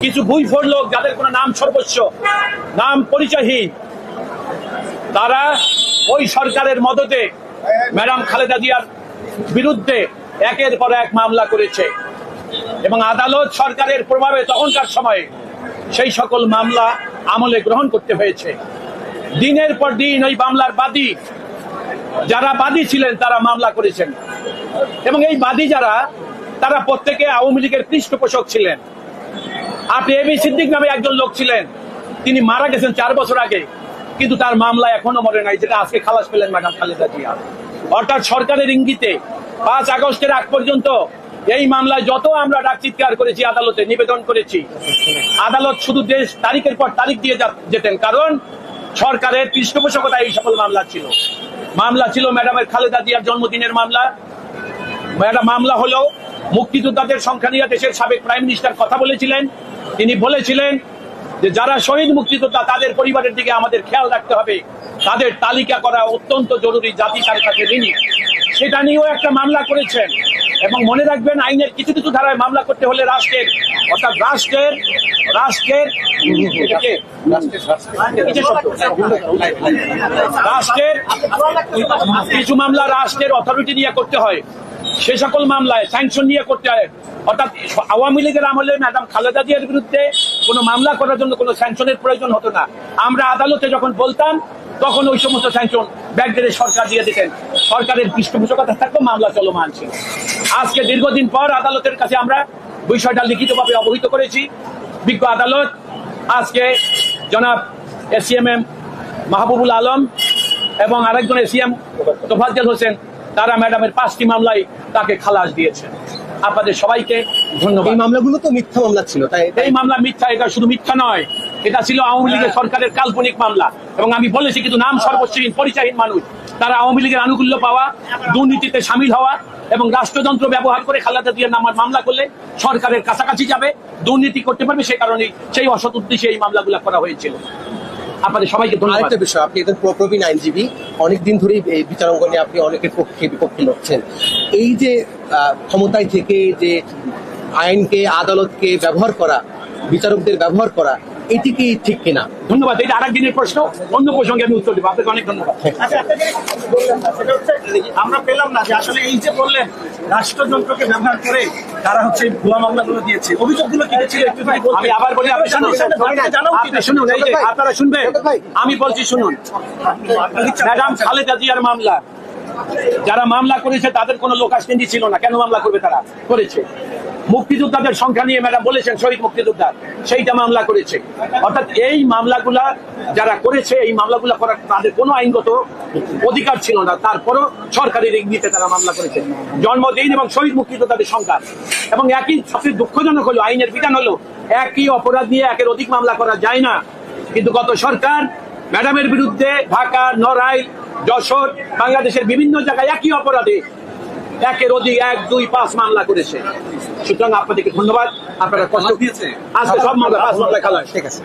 কিছু ভুইফোর লোক যাদের কোনো নাম সর্বস্ব নাম পরিচয়হীন তারা ওই সরকারের মদতে ম্যাডাম খালেদা জিয়ার বিরুদ্ধে একের পর এক মামলা করেছে এবং আদালত সরকারের প্রভাবে তখনকার সময়ে সেই সকল মামলা আমলে গ্রহণ করতে হয়েছে। দিনের পর দিন ওই মামলার বাদী যারা বাদী ছিলেন তারা মামলা করেছেন এবং এই বাদী যারা তারা প্রত্যেকে আওয়ামী লীগের পৃষ্ঠপোষক ছিলেন। আপনি এবি সিদ্দিক নামে একজন লোক ছিলেন, তিনি মারা গেছেন 4 বছর আগে, কিন্তু তার মামলা এখনো মরে নাই, যেটা আজকে খালাস পেলেন ম্যাডাম খালেদা জিয়া। অর্থাৎ সরকারের ইঙ্গিতে 5 আগস্টের আগ পর্যন্ত এই মামলায় যত আমরা ডাক চিৎকার করেছি, আদালতে নিবেদন করেছি, আদালত শুধু তারিখের পর তারিখ দিয়ে যেতেন, কারণ সরকারের পৃষ্ঠপোষকতা এই সকল মামলা ছিল। মামলা ছিল ম্যাডামের খালেদা জিয়ার জন্মদিনের মামলা। মামলা হলো মুক্তিযোদ্ধাদের সংখ্যা নিয়ে দেশের সাবেক প্রাইম মিনিস্টার কথা বলেছিলেন। তিনি বলেছিলেন যে যারা শহীদ মুক্তিযোদ্ধা তাদের পরিবারের দিকে আমাদের খেয়াল রাখতে হবে, তাদের তালিকা করা অত্যন্ত জরুরি, জাতি তার কাছে ঋণী। সেটা নিয়েও একটা মামলা করেছেন এবং মনে রাখবেন, আইনের কিছু কিছু ধারায় মামলা করতে হলে রাষ্ট্রের অর্থাৎ রাষ্ট্রের কিছু মামলা রাষ্ট্রের অথরিটি নিয়ে করতে হয়, সে সকল মামলায় স্যাংশন নিয়ে করতে হয়। অর্থাৎ আওয়ামী লীগের আমলে ম্যাডাম খালেদা জিয়ার বিরুদ্ধে কোনো মামলা করার জন্য কোনো স্যাংশনের প্রয়োজন হতো না। আমরা আদালতে যখন বলতাম তখন ওই সমস্ত স্যাংশন ব্যাগদের সরকার দিয়ে দিতেন, সরকারের পৃষ্ঠপোষকতা থাকতো, মামলা চলমান ছিল। আজকে দীর্ঘদিন পর আদালতের কাছে আমরা বিষয়টা লিখিতভাবে অবহিত করেছি। বিজ্ঞ আদালত আজকে জনাব এসিএমএম মাহবুবুল আলম এবং আরেকজন এসিএম তোফাজ্জল হোসেন, তারা ম্যাডামের 5টি মামলায় তাকে খালাস দিয়েছেন। আপনাদের সবাইকে ধন্যবাদ। এই মামলাগুলো তো মিথ্যা মামলা ছিল, তাই এই মামলা মিথ্যা। এটা শুধু মিথ্যা নয়, এটা ছিল আওয়ামী লীগের সরকারের কাল্পনিক মামলা। এবং আমি বলেছি, কিন্তু নাম সর্বস্বহীন পরিচয়হীন মানুষ, তারা আওয়ামী লীগের আনুকূল্য পাওয়া, দুর্নীতিতে সামিল হওয়া এবং রাষ্ট্রযন্ত্র ব্যবহার করে খালেদা জিয়ার নামে মামলা করলে সরকারের কাছাকাছি যাবে, দুর্নীতি করতে পারবে, সেই কারণে সেই অসৎ উদ্দেশ্যে এই মামলাগুলো করা হয়েছিল। আপনাদের সবাইকে ধন্যবাদ। আরেকটা বিষয়, আপনি একজন প্রবীণ আইনজীবী, অনেকদিন ধরেই এই বিচারাঙ্গনে আপনি অনেকের পক্ষে বিপক্ষে লড়ছেন। এই যে ক্ষমতায় থেকে যে আইনকে আদালতকে ব্যবহার করা, বিচারকদের ব্যবহার করা, এটি কি ঠিক কিনা? ধন্যবাদ। এটা আরেক দিনের প্রশ্ন, অন্য প্রসঙ্গে আমি উত্তর দেবো। আপনাকে অনেক ধন্যবাদ। আমরা পেলাম না যে আসলে এই যে বললেন রাষ্ট্রযন্ত্রকে ব্যবহার করে তারা হচ্ছে ভুয়া মামলাগুলো দিয়েছে, অভিযোগগুলো কি ছিল একটু আমি আবার বলি, আপনি শুনুন, আপনারা শুনবেন, আমি বলছি শুনুন। ম্যাডাম খালেদা জিয়ার মামলা যারা মামলা করেছে তাদের কোনো লোকাসকেন্ডি ছিল না। কেন মামলা করবে? তারা করেছে। মুক্তিযোদ্ধাদের সংখ্যা নিয়ে ম্যাডাম বলেছেন শহীদ মুক্তিযোদ্ধা, সেইটা মামলা করেছে। অর্থাৎ এই মামলাগুলা যারা করেছে, এই মামলাগুলা করার তাদের কোনো আইনগত অধিকার ছিল না, তারপরও সরকারের ইঙ্গিতে তারা মামলা করেছে। জন্মদিন এবং শহীদ মুক্তিযোদ্ধাদের সংখ্যা এবং একই, সবচেয়ে দুঃখজনক হলো আইনের বিধান হলো একই অপরাধ নিয়ে একের অধিক মামলা করা যায় না। কিন্তু গত সরকার ম্যাডামের বিরুদ্ধে ঢাকা, নড়াইল, যশোর, বাংলাদেশের বিভিন্ন জায়গায় একই অপরাধে একের অধিক 1, 2, 5 মামলা করেছে। সুতরাং আপনাদেরকে ধন্যবাদ। আপনারা কষ্ট দিয়েছে, আজকে সব মামলা 5 মামলা খালাস। ঠিক আছে।